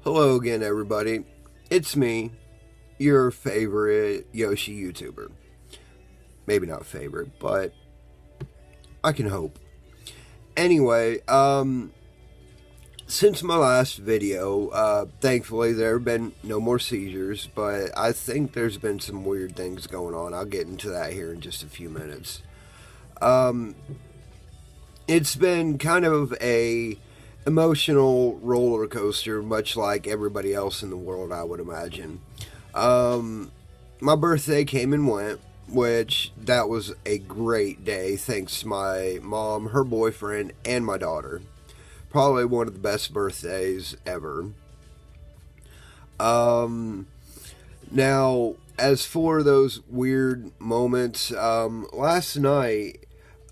Hello again, everybody. It's me, your favorite Yoshi YouTuber. Maybe not favorite, but I can hope. Anyway, since my last video, thankfully there have been no more seizures, but I think there's been some weird things going on. I'll get into that here in just a few minutes. It's been kind of a emotional roller coaster, much like everybody else in the world, I would imagine. My birthday came and went, which that was a great day thanks to my mom, her boyfriend, and my daughter. Probably one of the best birthdays ever. Um, Now, as for those weird moments, last night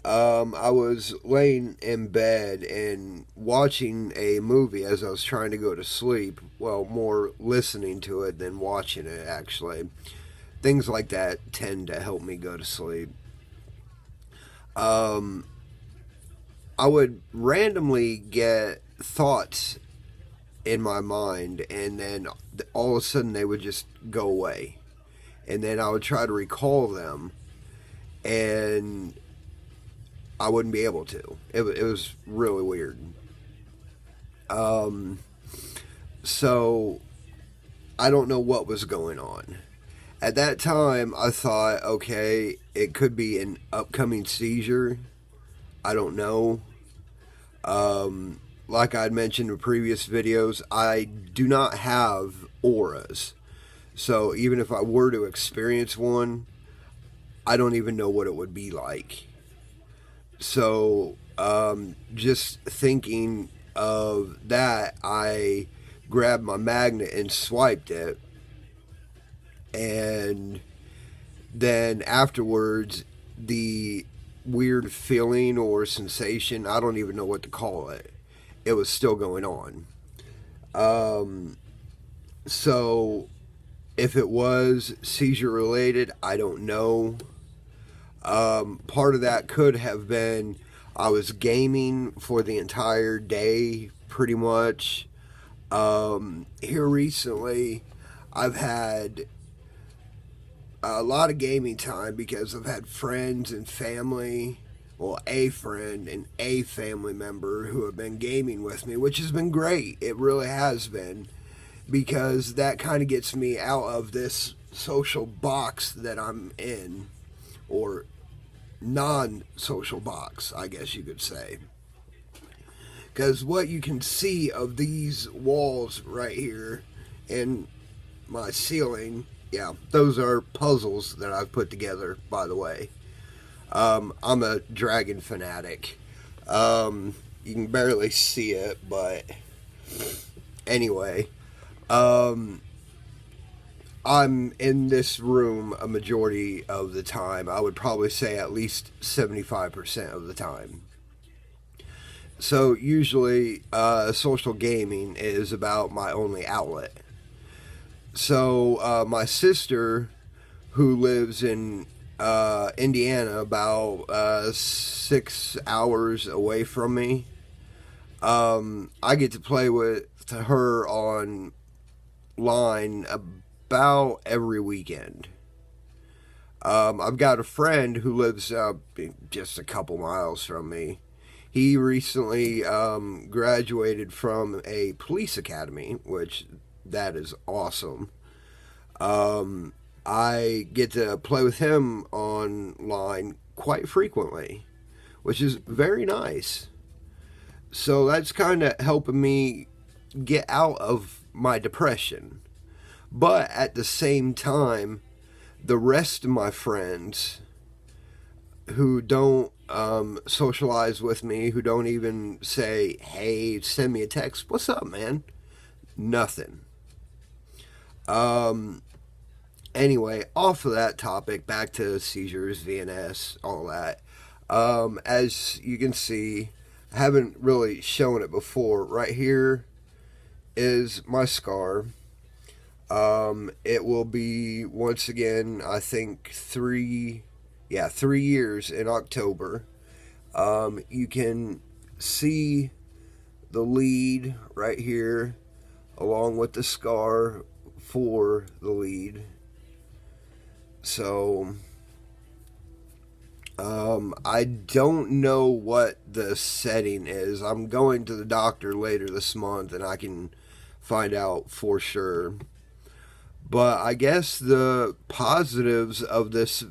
I was laying in bed and watching a movie as I was trying to go to sleep. Well, more listening to it than watching it, actually. Things like that tend to help me go to sleep. Um, I would randomly get thoughts in my mind, and then all of a sudden they would just go away. And then I would try to recall them, and I wouldn't be able to. It was really weird. Um, so I don't know what was going on. At that time, I thought, okay, it could be an upcoming seizure. I don't know. Like I'd mentioned in previous videos, I do not have auras. So even if I were to experience one, I don't even know what it would be like. So just thinking of that, I grabbed my magnet and swiped it. And then afterwards, the weird feeling or sensation, I don't even know what to call it, it was still going on. Um, so if it was seizure related, I don't know. Part of that could have been I was gaming for the entire day, pretty much. Here recently, I've had a lot of gaming time because I've had friends and family, well, a friend and a family member who have been gaming with me, which has been great. It really has been because that kind of gets me out of this social box that I'm in, or non social box, I guess you could say. Because what you can see of these walls right here and my ceiling, yeah, those are puzzles that I've put together, by the way. I'm a dragon fanatic. You can barely see it, but anyway, um, I'm in this room a majority of the time. I would probably say at least 75% of the time. So usually, social gaming is about my only outlet. So my sister, who lives in Indiana, about 6 hours away from me, I get to play with her online about every weekend. I've got a friend who lives just a couple miles from me. He recently graduated from a police academy, which that is awesome. I get to play with him online quite frequently, which is very nice. So that's kind of helping me get out of my depression. But at the same time, the rest of my friends who don't socialize with me, who don't even say, hey, send me a text, what's up, man? Nothing. Um, anyway, off of that topic, back to seizures, VNS, all that. As you can see, I haven't really shown it before. Right here is my scar. It will be once again, I think 3 years in October. You can see the lead right here along with the scar for the lead. So I don't know what the setting is. I'm going to the doctor later this month and I can find out for sure. But I guess the positives of this,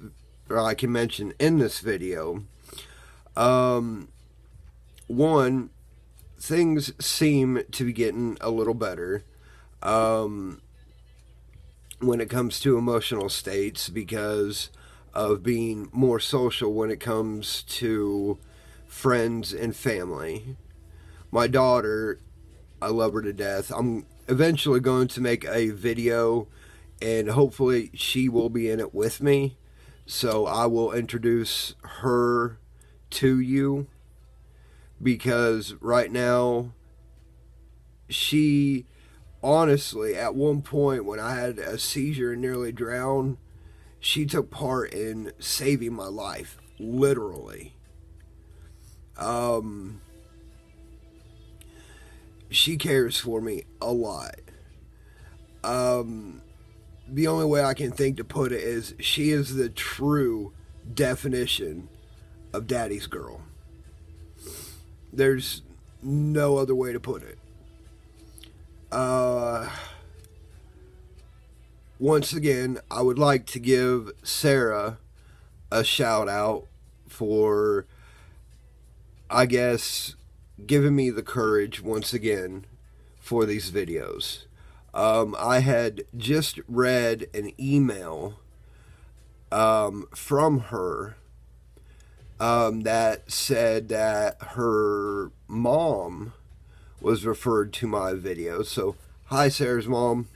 or I can mention in this video, one, things seem to be getting a little better when it comes to emotional states because of being more social when it comes to friends and family. My daughter, I love her to death. I'm eventually going to make a video and hopefully she will be in it with me. So I will introduce her to you because right now she honestly, at one point when I had a seizure and nearly drowned, she took part in saving my life, literally. She cares for me a lot. The only way I can think to put it is she is the true definition of daddy's girl. There's no other way to put it. Once again, I would like to give Sarah a shout out for, I guess, giving me the courage once again for these videos. I had just read an email from her that said that her mom was referred to my video. So, hi, Sarah's mom.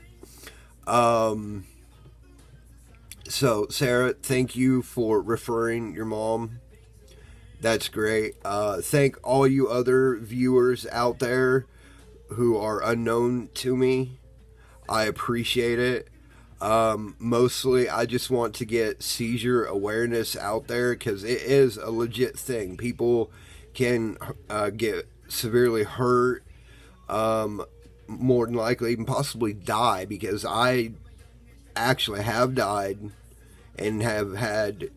So, Sarah, thank you for referring your mom. That's great. Thank all you other viewers out there who are unknown to me. I appreciate it. Mostly, I just want to get seizure awareness out there because it is a legit thing. People can get severely hurt, more than likely even possibly die, because I actually have died and have had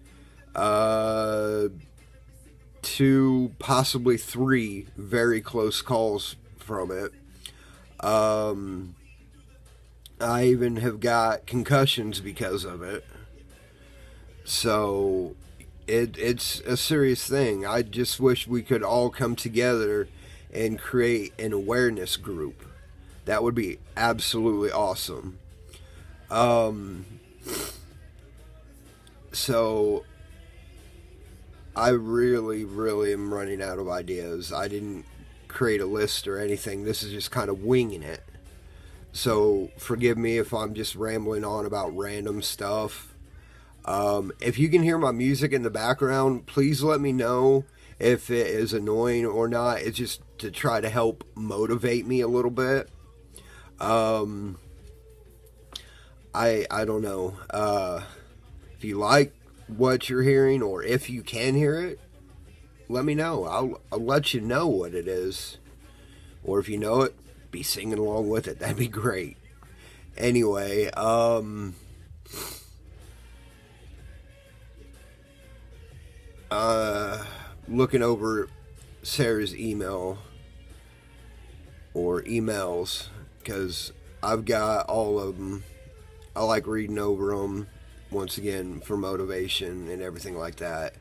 2, possibly 3 very close calls from it. I even have got concussions because of it. So it's a serious thing. I just wish we could all come together and create an awareness group. That would be absolutely awesome. So I really, really am running out of ideas. I didn't create a list or anything. This is just kind of winging it. So forgive me if I'm just rambling on about random stuff. If you can hear my music in the background, please let me know if it is annoying or not. It's just to try to help motivate me a little bit. I don't know. If you like what you're hearing, or if you can hear it, let me know. I'll let you know what it is. Or if you know it, be singing along with it. That'd be great. Anyway, looking over Sarah's email or emails, because I've got all of them. I like reading over them once again for motivation and everything like that.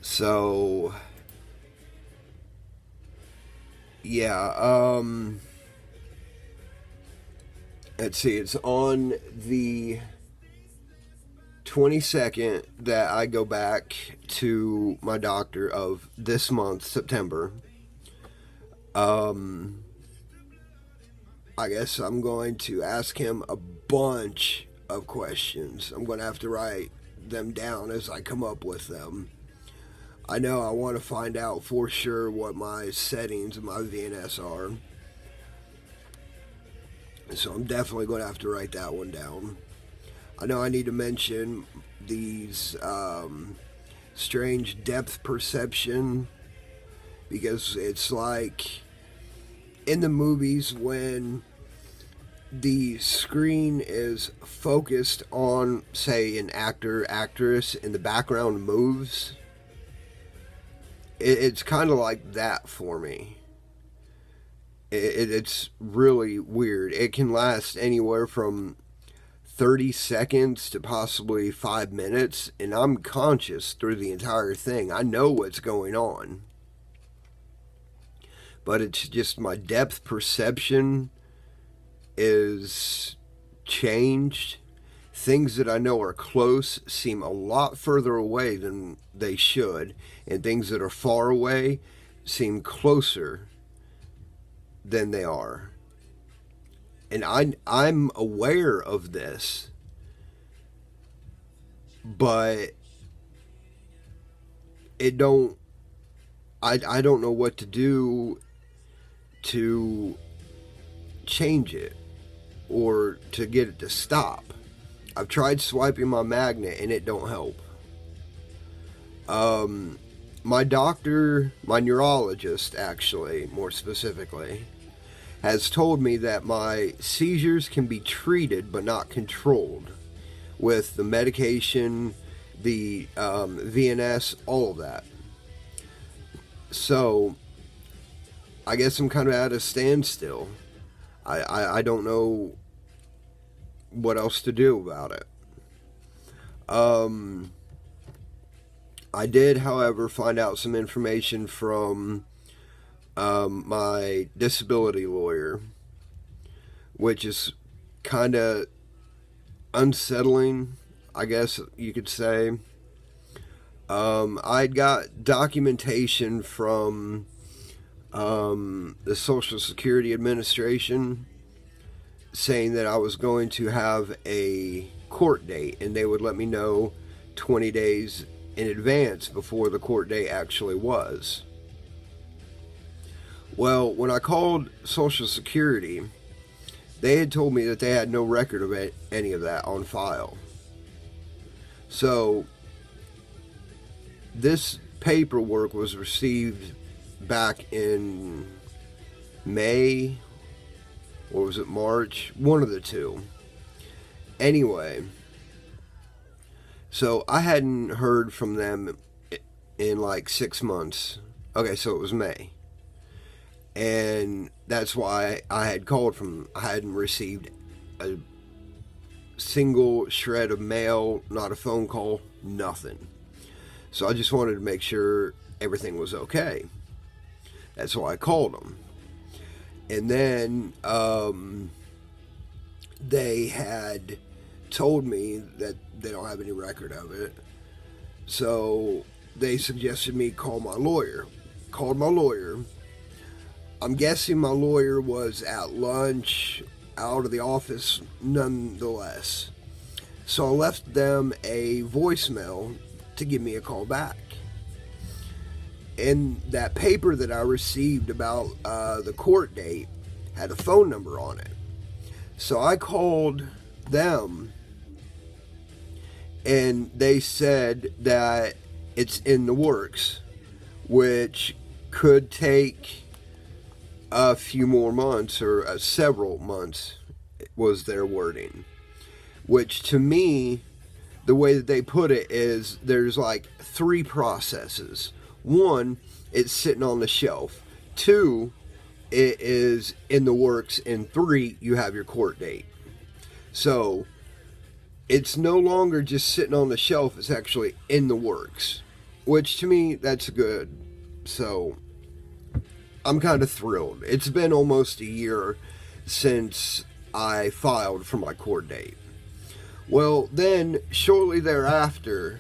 So yeah, let's see, it's on the 22nd that I go back to my doctor of this month, September. I guess I'm going to ask him a bunch of questions. I'm going to have to write them down as I come up with them. I know I want to find out for sure what my settings of my VNS are. So I'm definitely going to have to write that one down. I know I need to mention these strange depth perception, because it's like in the movies when the screen is focused on, say, an actor, actress, and the background moves, it's kind of like that for me. It's really weird. It can last anywhere from 30 seconds to possibly 5 minutes, and I'm conscious through the entire thing. I know what's going on. But it's just my depth perception is changed. Things that I know are close seem a lot further away than they should, and things that are far away seem closer than they are. And I'm aware of this, but it don't I don't know what to do to change it or to get it to stop. I've tried swiping my magnet and it don't help. My doctor, my neurologist actually, more specifically, has told me that my seizures can be treated but not controlled with the medication, the VNS, all of that. So, I guess I'm kind of at a standstill. I don't know what else to do about it. I did, however, find out some information from my disability lawyer, which is kind of unsettling, I guess you could say. I got documentation from the Social Security Administration saying that I was going to have a court date, and they would let me know 20 days in advance before the court date actually was. Well, when I called Social Security, they had told me that they had no record of any of that on file. So, this paperwork was received back in May, or was it March? One of the two. Anyway, so I hadn't heard from them in like 6 months. Okay, so it was May. And that's why I had called from. I hadn't received a single shred of mail, not a phone call, nothing. So I just wanted to make sure everything was okay. That's why I called them. And then they had told me that they don't have any record of it. So they suggested me call my lawyer. Called my lawyer. I'm guessing my lawyer was at lunch, out of the office nonetheless. So I left them a voicemail to give me a call back. And that paper that I received about the court date had a phone number on it. So I called them, and they said that it's in the works, which could take a few more months, or several months was their wording. Which to me, the way that they put it is there's like 3 processes. 1, it's sitting on the shelf. 2, it is in the works. And 3, you have your court date. So it's no longer just sitting on the shelf, it's actually in the works. Which to me, that's good. So I'm kind of thrilled. It's been almost a year since I filed for my court date. Well, then, shortly thereafter,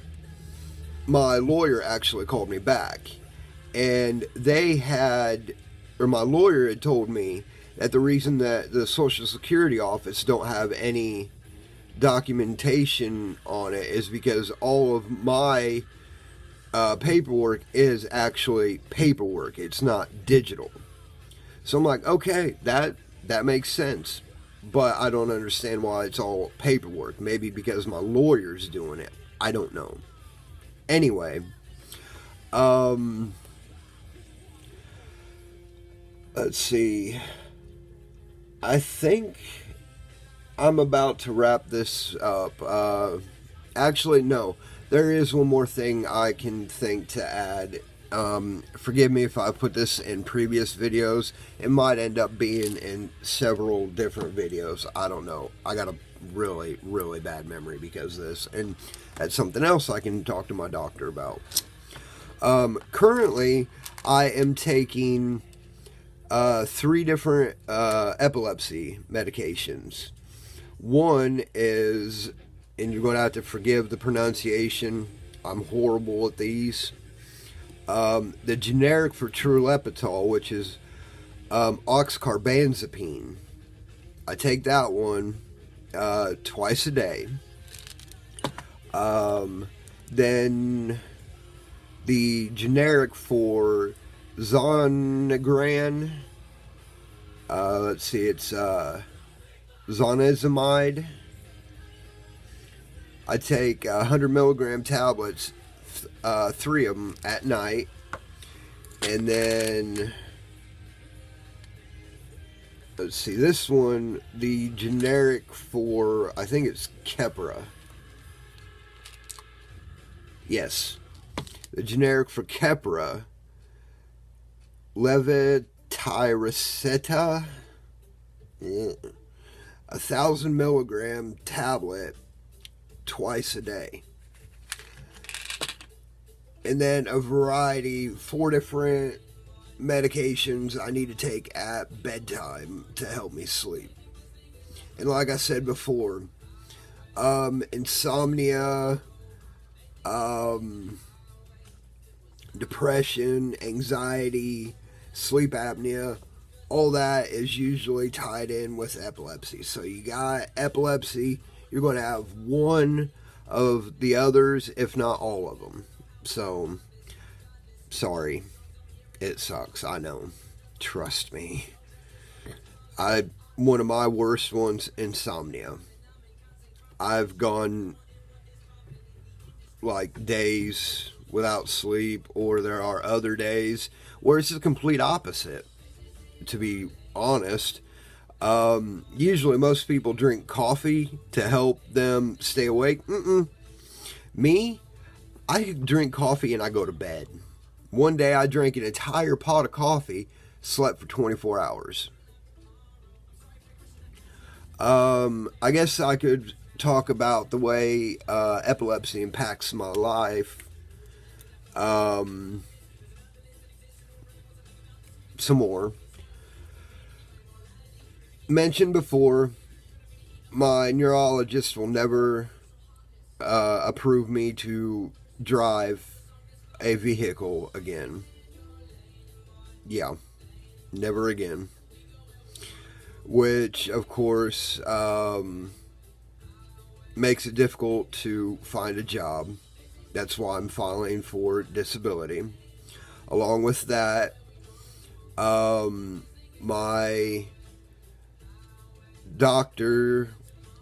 my lawyer actually called me back. And my lawyer had told me that the reason that the Social Security office don't have any documentation on it is because all of my paperwork is actually paperwork. It's not digital. So I'm like, okay, that makes sense. But I don't understand why it's all paperwork. Maybe because my lawyer's doing it. I don't know. Anyway, Let's see. I think I'm about to wrap this up. Actually, no. There is one more thing I can think to add. Forgive me if I put this in previous videos. It might end up being in several different videos. I don't know. I got a really, really bad memory because of this. And that's something else I can talk to my doctor about. Currently, I am taking 3 different epilepsy medications. One is, and you're going to have to forgive the pronunciation, I'm horrible at these. The generic for Trulepitol, which is oxcarbazepine. I take that one twice a day. Then the generic for Zonegran, let's see, it's zonazamide. I take 100 milligram tablets, 3 of them at night, and then let's see, this one, the generic for, I think it's Keppra. Yes, the generic for Keppra, levetiracetam, 1,000 milligram tablet twice a day. And then a variety, 4 different medications I need to take at bedtime to help me sleep. And like I said before, insomnia, depression, anxiety, sleep apnea, all that is usually tied in with epilepsy. So you got epilepsy, you're going to have one of the others, if not all of them. So, sorry. It sucks, I know. Trust me. One of my worst ones, insomnia. I've gone like days without sleep, or there are other days where it's the complete opposite, to be honest. Usually most people drink coffee to help them stay awake. Me, I drink coffee and I go to bed. One day I drank an entire pot of coffee, slept for 24 hours. I guess I could talk about the way epilepsy impacts my life. Some more. Mentioned before, my neurologist will never approve me to drive a vehicle again. Yeah, never again. Which, of course, makes it difficult to find a job. That's why I'm filing for disability. Along with that, my doctor,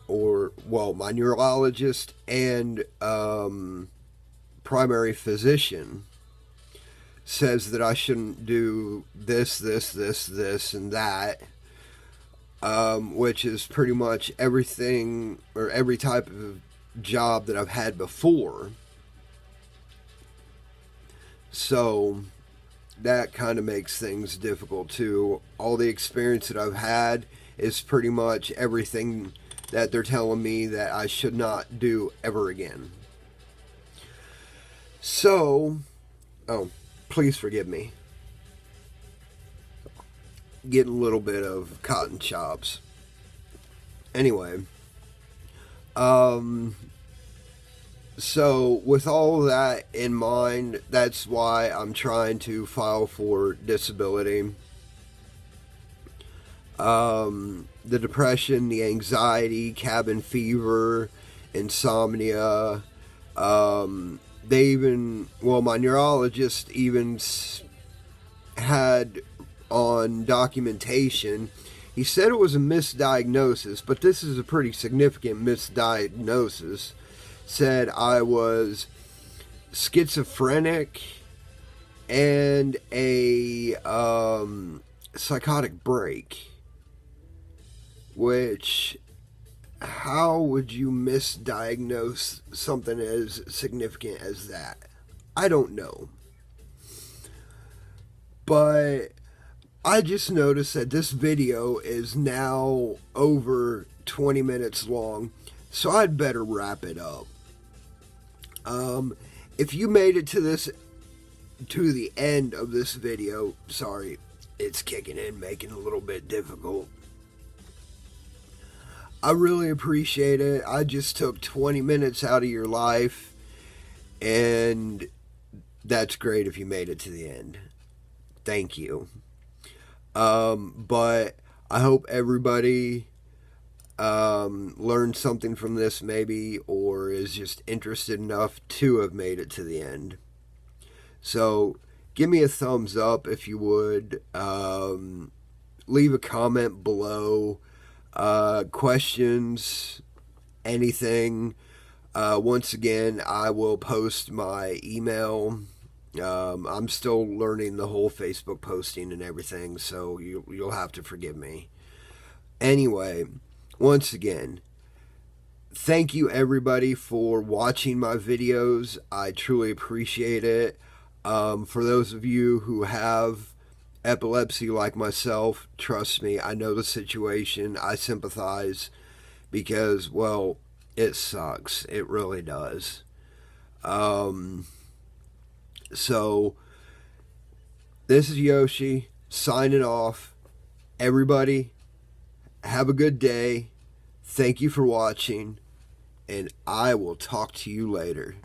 my neurologist and primary physician says that I shouldn't do this, and that, which is pretty much everything or every type of job that I've had before. So that kind of makes things difficult too. All the experience that I've had is pretty much everything that they're telling me that I should not do ever again. So, please forgive me. Getting a little bit of cotton chops. Anyway, so with all that in mind, that's why I'm trying to file for disability. The depression, the anxiety, cabin fever, insomnia, my neurologist even had on documentation, he said it was a misdiagnosis, but this is a pretty significant misdiagnosis. Said I was schizophrenic and a psychotic break, which, how would you misdiagnose something as significant as that? I don't know. But I just noticed that this video is now over 20 minutes long, so I'd better wrap it up. If you made it to the end of this video, sorry, it's kicking in, making it a little bit difficult. I really appreciate it. I just took 20 minutes out of your life, and that's great if you made it to the end. Thank you. But I hope everybody learned something from this, maybe, or is just interested enough to have made it to the end. So give me a thumbs up if you would. Leave a comment below. Questions, anything. Once again, I will post my email. I'm still learning the whole Facebook posting and everything, so you'll have to forgive me. Anyway, once again, thank you everybody for watching my videos. I truly appreciate it. For those of you who have epilepsy like myself, trust me, I know the situation. I sympathize because, well, it sucks. It really does. So, this is Yoshi signing off. Everybody, have a good day. Thank you for watching, and I will talk to you later.